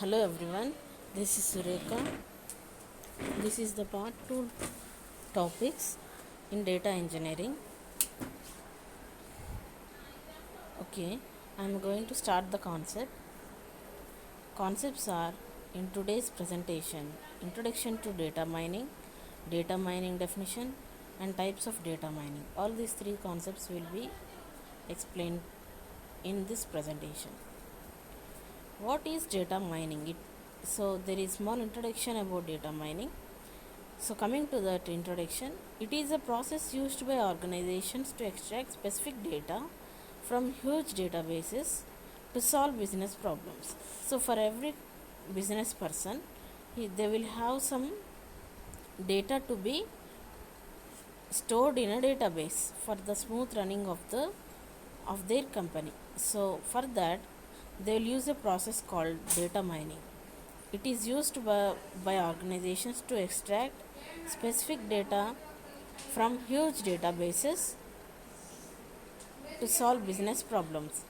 Hello everyone, this is Surekha. This is the part 2 topics in data engineering. Okay, I am going to start the concept. Concepts are in today's presentation: introduction to data mining definition, and types of data mining. All these three concepts will be explained in this presentation. What is data mining? So there is small introduction about data mining. So coming to that introduction, it is a process used by organizations to extract specific data from huge databases to solve business problems. So for every business person, they will have some data to be stored in a database for the smooth running of their company. So for that, they will use a process called data mining. It is used by organizations to extract specific data from huge databases to solve business problems.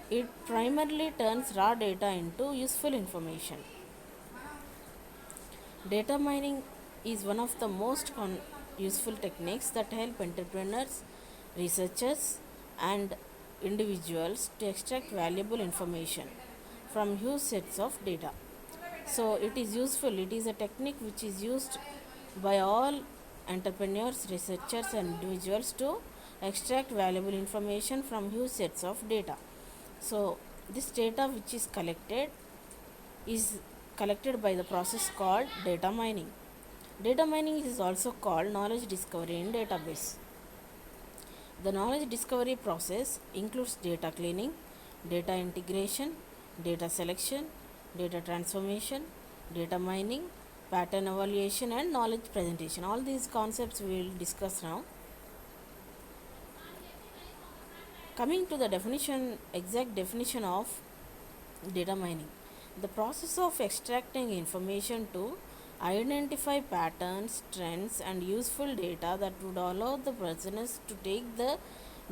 It primarily turns raw data into useful information. Data mining is one of the most useful techniques that help entrepreneurs, researchers, and individuals to extract valuable information from huge sets of data. So it is useful. It is a technique which is used by all entrepreneurs, researchers, and individuals to extract valuable information from huge sets of data. So this data which is collected by the process called data mining. Data mining is also called knowledge discovery in database. The knowledge discovery process includes data cleaning, data integration, data selection, data transformation, data mining, pattern evaluation, and knowledge presentation. All these concepts we will discuss now. Coming to the exact definition of data mining. The process of extracting information to identify patterns, trends, and useful data that would allow the business to take the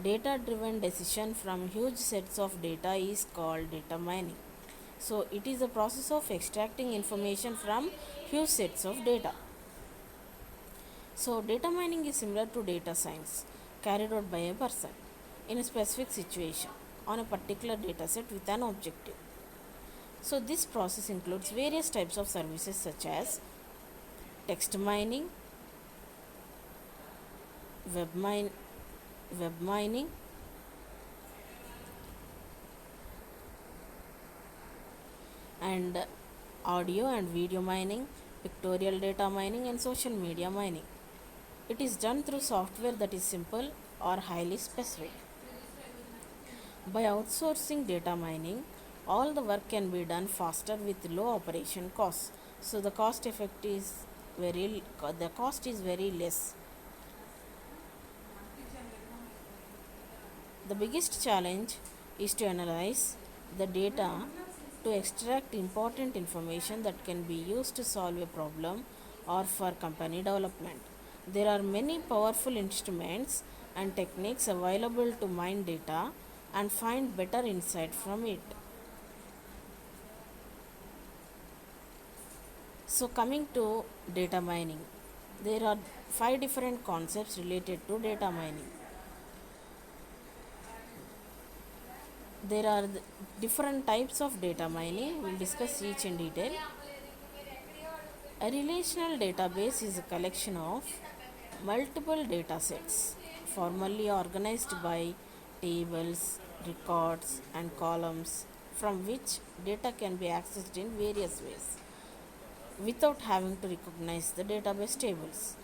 data-driven decision from huge sets of data is called data mining. So it is a process of extracting information from huge sets of data. So data mining is similar to data science carried out by a person in a specific situation on a particular data set with an objective. So this process includes various types of services such as text mining, web mining, and audio and video mining, pictorial data mining, and social media mining. It is done through software that is simple or highly specific. By outsourcing data mining, all the work can be done faster with low operation costs. So the cost is very less. The biggest challenge is to analyze the data to extract important information that can be used to solve a problem or for company development. There are many powerful instruments and techniques available to mine data and find better insight from it. So coming to data mining, there are 5 different concepts related to data mining. There are different types of data mining. We'll discuss each in detail. A relational database is a collection of multiple data sets formally organized by tables, records, and columns from which data can be accessed in various ways without having to recognize the database tables.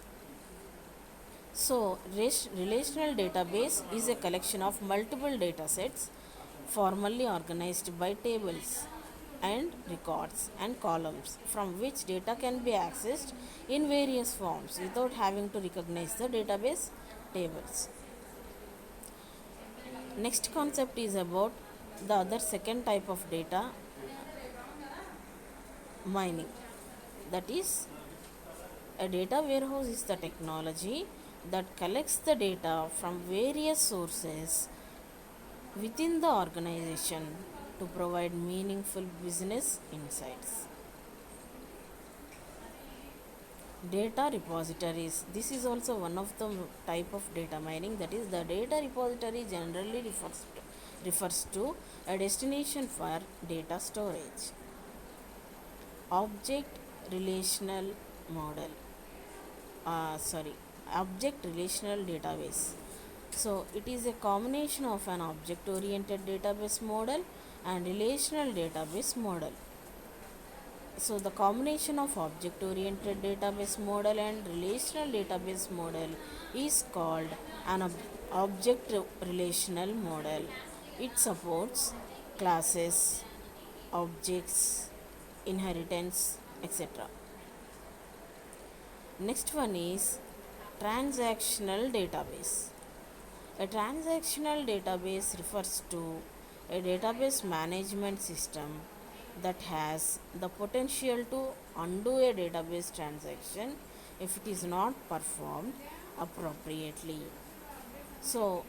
So, relational database is a collection of multiple data sets formally organized by tables and records and columns from which data can be accessed in various forms without having to recognize the database tables. Next concept is about the other second type of data mining. That is, a data warehouse is the technology that collects the data from various sources within the organization to provide meaningful business insights. Data repositories. This is also one of the type of data mining. That is, the data repository generally refers to a destination for data storage. Object relational model. Object relational database. So it is a combination of an object oriented database model and relational database model. So the combination of object oriented database model and relational database model is called an object relational model. It supports classes, objects, inheritance, etc. Next one is transactional database. A transactional database refers to a database management system that has the potential to undo a database transaction if it is not performed appropriately. So,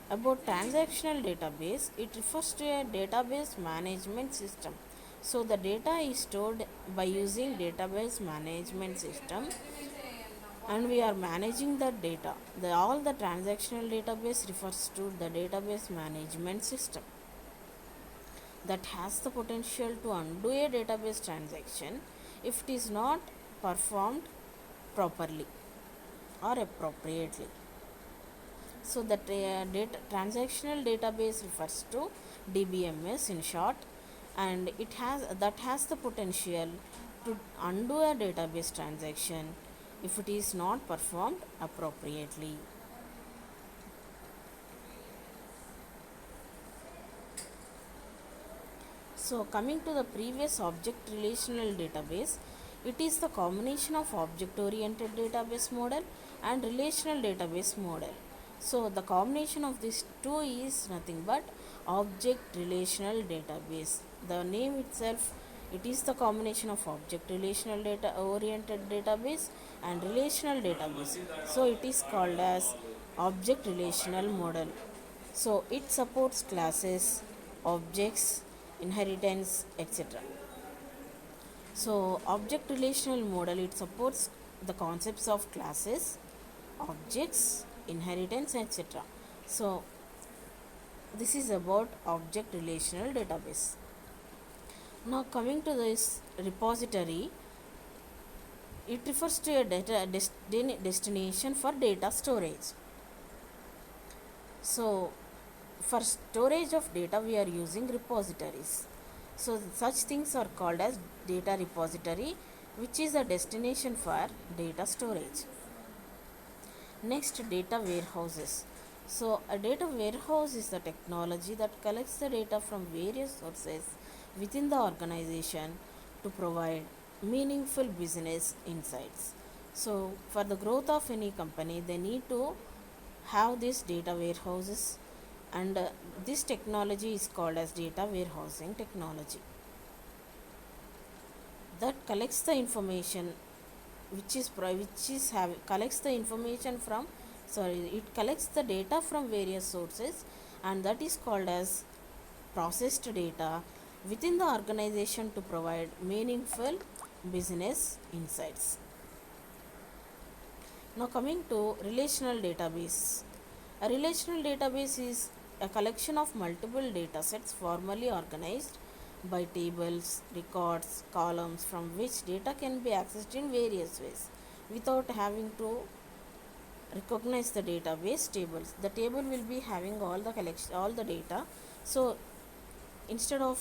about transactional database, it refers to a database management system. So, the data is stored by using database management system and we are managing the data. All the transactional database refers to the database management system that has the potential to undo a database transaction if it is not performed properly or appropriately. So the transactional database refers to DBMS in short, and it has the potential to undo a database transaction if it is not performed appropriately. So coming to the previous object relational database, it is the combination of object oriented database model and relational database model. So the combination of these two is nothing but object relational database. The name itself, it is the combination of object relational data oriented database and relational database. So it is called as object relational model. So it supports classes, objects, inheritance, etc. So object relational model, it supports the concepts of classes, objects, inheritance, etc. So this is about object relational database. Now coming to this repository, it refers to a destination for data storage. So for storage of data we are using repositories. So such things are called as data repository, which is a destination for data storage. Next, data warehouses. So a data warehouse is the technology that collects the data from various sources within the organization to provide meaningful business insights. So for the growth of any company, they need to have these data warehouses, and this technology is called as data warehousing technology that collects the information collects the information from it collects the data from various sources, and that is called as processed data within the organization to provide meaningful business insights. Now coming to relational database. A relational database is a collection of multiple data sets formally organized by tables, records, columns from which data can be accessed in various ways without having to recognize the database tables. The table will be having all the data. So instead of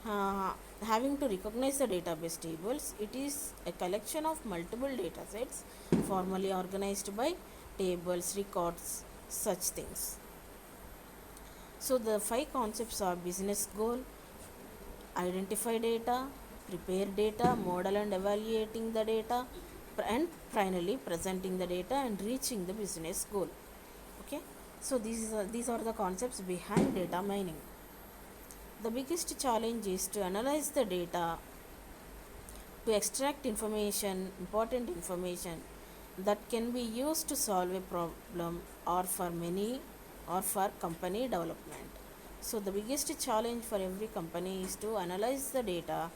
having to recognize the database tables, it is a collection of multiple data sets formally organized by tables, records, such things. So the 5 concepts are business goal, identify data, prepare data, model and evaluating the data, and finally presenting the data and reaching the business goal. Okay, so these are the concepts behind data mining. The biggest challenge is to analyze the data to extract important information that can be used to solve a problem or for company development. So the biggest challenge for every company is to analyze the data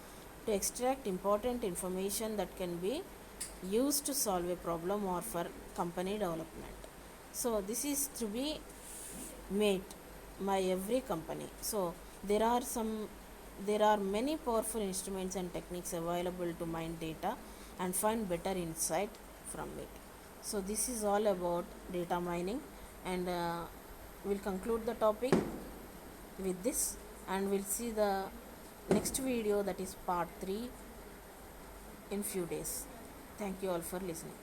to extract important information that can be used to solve a problem or for company development. So this is to be made by every company. So there are many powerful instruments and techniques available to mine data and find better insight from it. So this is all about data mining, and we'll conclude the topic with this, and we'll see the next video, that is part 3, in few days. Thank you all for listening.